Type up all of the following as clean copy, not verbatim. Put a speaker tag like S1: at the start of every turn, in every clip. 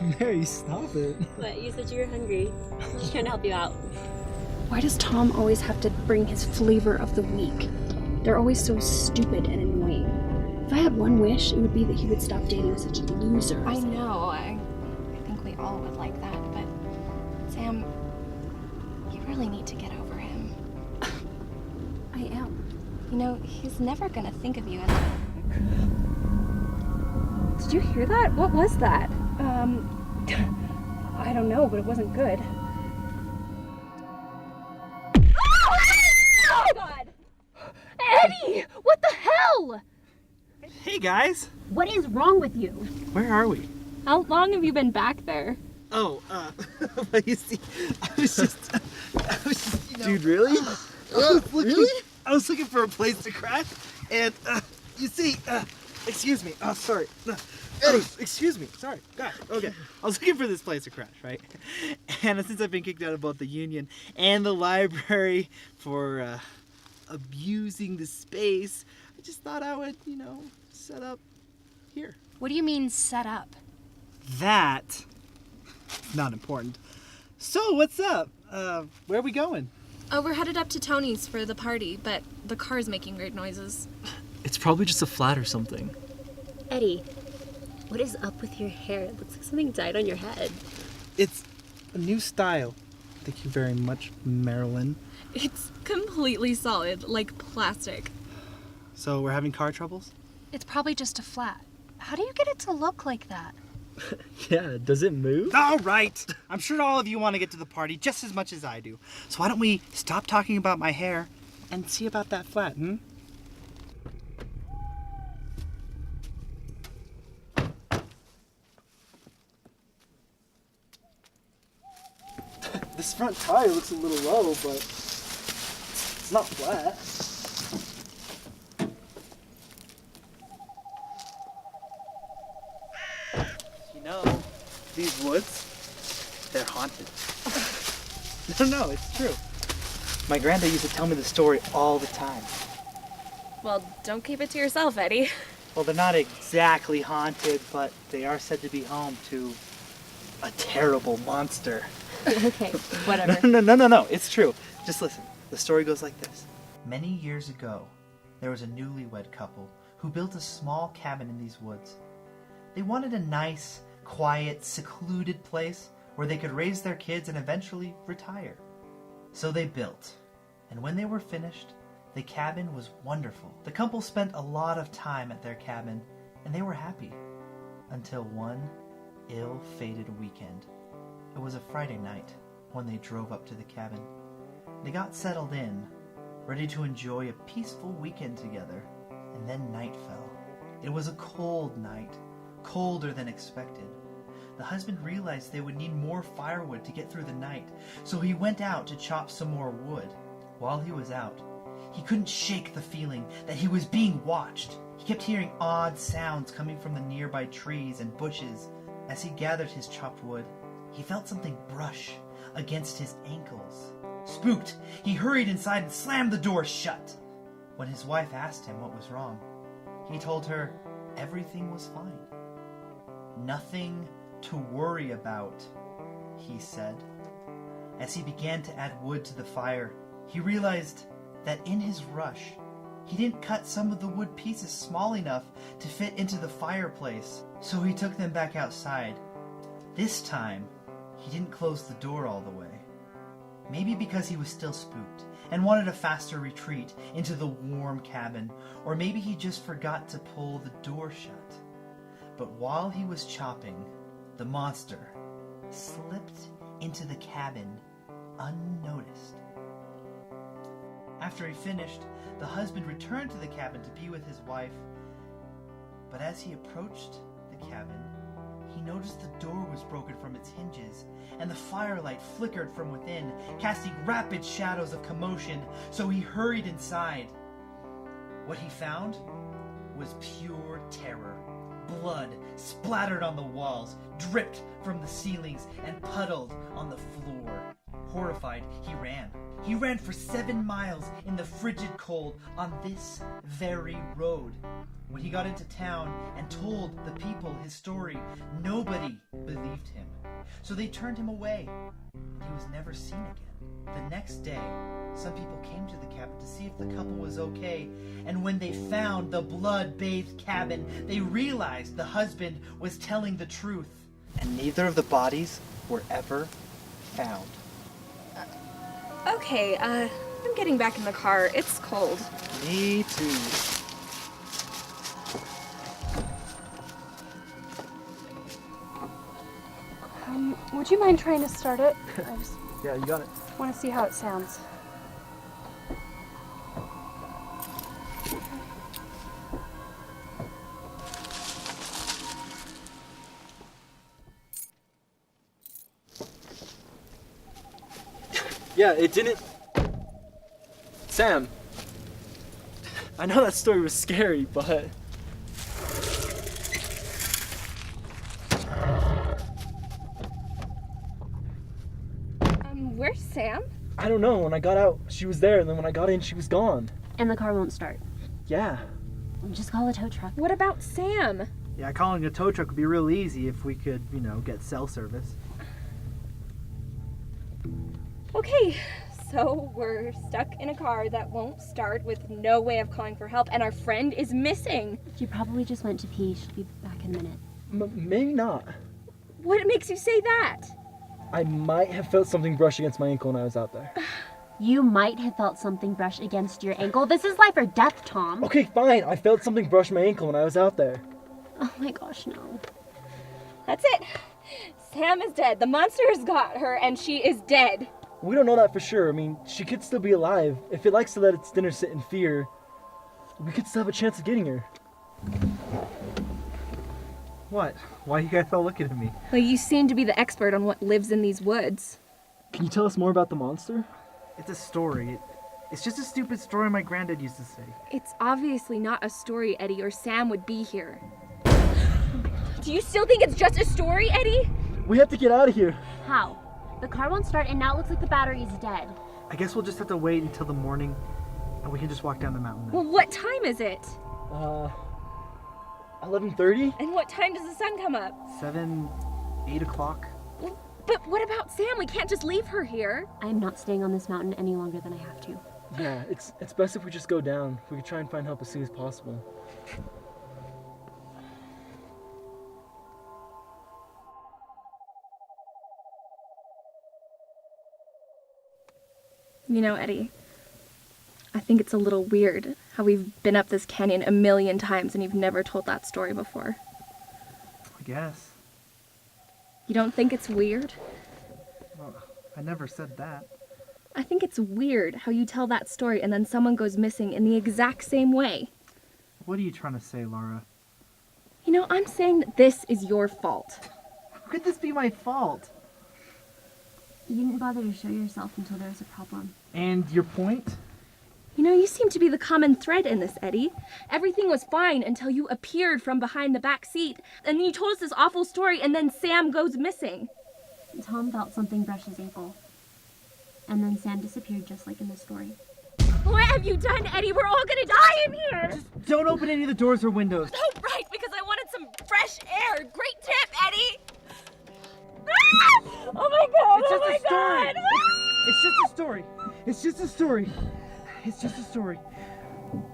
S1: Mary, stop it.
S2: What, you said you were hungry. I'm just trying to help you out.
S3: Why does Tom always have to bring his flavor of the week? They're always so stupid and annoying. If I had one wish, it would be that he would stop dating such losers.
S4: I know, I think we all would like that, but Sam, you really need to get over him.
S3: I am.
S4: You know, he's never gonna think of you as a...
S3: Did you hear that? What was that? I don't know, but it wasn't good. Oh my God! Eddie! What the hell?
S1: Hey, guys.
S3: What is wrong with you?
S1: Where are we?
S4: How long have you been back there?
S1: Oh, well, you see, I was just, you know. Dude, really? I was looking for a place to crash, and, you see, excuse me. Oh, sorry. Eddie, excuse me. Sorry. God, okay. I was looking for this place to crash, right? And since I've been kicked out of both the union and the library for, abusing the space, I just thought I would, set up here.
S4: What do you mean, set up?
S1: That, not important. So, what's up? Where are we going?
S4: Oh, we're headed up to Tony's for the party, but the car's making weird noises.
S5: It's probably just a flat or something.
S2: Eddie, what is up with your hair? It looks like something died on your head.
S1: It's a new style. Thank you very much, Marilyn.
S4: It's completely solid, like plastic.
S1: So, we're having car troubles?
S4: It's probably just a flat. How do you get it to look like that?
S5: Yeah, does it move?
S1: All right. I'm sure all of you want to get to the party just as much as I do. So why don't we stop talking about my hair and see about that flat, This front tire looks a little low, but it's not flat. You know, these woods, they're haunted. No, it's true. My granddad used to tell me the story all the time.
S4: Well, don't keep it to yourself, Eddie.
S1: Well, they're not exactly haunted, but they are said to be home to a terrible monster.
S4: Okay, whatever.
S1: No, it's true. Just listen. The story goes like this. Many years ago, there was a newlywed couple who built a small cabin in these woods. They wanted a nice, quiet, secluded place where they could raise their kids and eventually retire. So they built, and when they were finished, the cabin was wonderful. The couple spent a lot of time at their cabin, and they were happy. Until one ill-fated weekend. It was a Friday night when they drove up to the cabin. They got settled in, ready to enjoy a peaceful weekend together, and then night fell. It was a cold night, colder than expected. The husband realized they would need more firewood to get through the night, so he went out to chop some more wood. While he was out, he couldn't shake the feeling that he was being watched. He kept hearing odd sounds coming from the nearby trees and bushes. As he gathered his chopped wood, he felt something brush against his ankles. Spooked, he hurried inside and slammed the door shut. When his wife asked him what was wrong, he told her everything was fine. Nothing to worry about, he said. As he began to add wood to the fire, he realized that in his rush, he didn't cut some of the wood pieces small enough to fit into the fireplace, so he took them back outside. This time, he didn't close the door all the way. Maybe because he was still spooked and wanted a faster retreat into the warm cabin, or maybe he just forgot to pull the door shut. But while he was chopping, the monster slipped into the cabin unnoticed. After he finished, the husband returned to the cabin to be with his wife. But as he approached the cabin, he noticed the door was broken from its hinges, and the firelight flickered from within, casting rapid shadows of commotion, so he hurried inside. What he found was pure terror. Blood splattered on the walls, dripped from the ceilings, and puddled on the floor. Horrified, he ran. He ran for 7 miles in the frigid cold on this very road. When he got into town and told the people his story, nobody believed him. So they turned him away. He was never seen again. The next day, some people came to the cabin to see if the couple was okay, and when they found the blood-bathed cabin, they realized the husband was telling the truth. And neither of the bodies were ever found.
S4: Okay, I'm getting back in the car. It's cold.
S1: Me too.
S3: Would you mind trying to start it? I just
S5: Yeah, you got it.
S3: want to see how it sounds.
S5: Yeah, it didn't... Sam. I know that story was scary, but...
S4: Where's Sam?
S5: I don't know. When I got out, she was there, and then when I got in, she was gone.
S3: And the car won't start.
S5: Yeah.
S3: Just call a tow truck.
S4: What about Sam?
S1: Yeah, calling a tow truck would be real easy if we could, get cell service.
S4: Okay, so we're stuck in a car that won't start with no way of calling for help, and our friend is missing.
S3: She probably just went to pee. She'll be back in a minute.
S5: Maybe not.
S4: What makes you say that?
S5: I might have felt something brush against my ankle when I was out there.
S3: You might have felt something brush against your ankle. This is life or death, Tom.
S5: Okay, fine. I felt something brush my ankle when I was out there.
S3: Oh my gosh, no.
S4: That's it. Sam is dead. The monster has got her, and she is dead.
S5: We don't know that for sure. I mean, she could still be alive. If it likes to let its dinner sit in fear, we could still have a chance of getting her.
S1: What? Why are you guys all looking at me?
S4: Well, you seem to be the expert on what lives in these woods.
S5: Can you tell us more about the monster?
S1: It's a story. It's just a stupid story my granddad used to say.
S4: It's obviously not a story, Eddie, or Sam would be here. Do you still think it's just a story, Eddie?
S5: We have to get out of here.
S3: How? The car won't start and now it looks like the battery is dead.
S1: I guess we'll just have to wait until the morning, and we can just walk down the mountain then.
S4: Well, what time is it?
S5: 11:30?
S4: And what time does the sun come up?
S1: 7, 8 o'clock?
S4: But what about Sam? We can't just leave her here.
S3: I am not staying on this mountain any longer than I have to.
S5: Yeah, it's best if we just go down. We could try and find help as soon as possible.
S4: You know, Eddie, I think it's a little weird how we've been up this canyon a million times and you've never told that story before.
S1: I guess.
S4: You don't think it's weird?
S1: Well, I never said that.
S4: I think it's weird how you tell that story and then someone goes missing in the exact same way.
S1: What are you trying to say, Laura?
S4: You know, I'm saying that this is your fault.
S1: How could this be my fault?
S3: You didn't bother to show yourself until there was a problem.
S1: And your point?
S4: You know, you seem to be the common thread in this, Eddie. Everything was fine until you appeared from behind the back seat, and then you told us this awful story, and then Sam goes missing.
S3: Tom felt something brush his ankle. And then Sam disappeared just like in the story.
S4: What have you done, Eddie? We're all gonna die in here!
S1: Just don't open any of the doors or windows.
S4: Oh, right, because I wanted some fresh air. Great tip, Eddie! Ah! Oh my god!
S1: It's just
S4: oh my
S1: a story.
S4: god!
S1: It's just a story. It's just a story. It's just a story.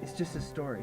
S1: It's just a story.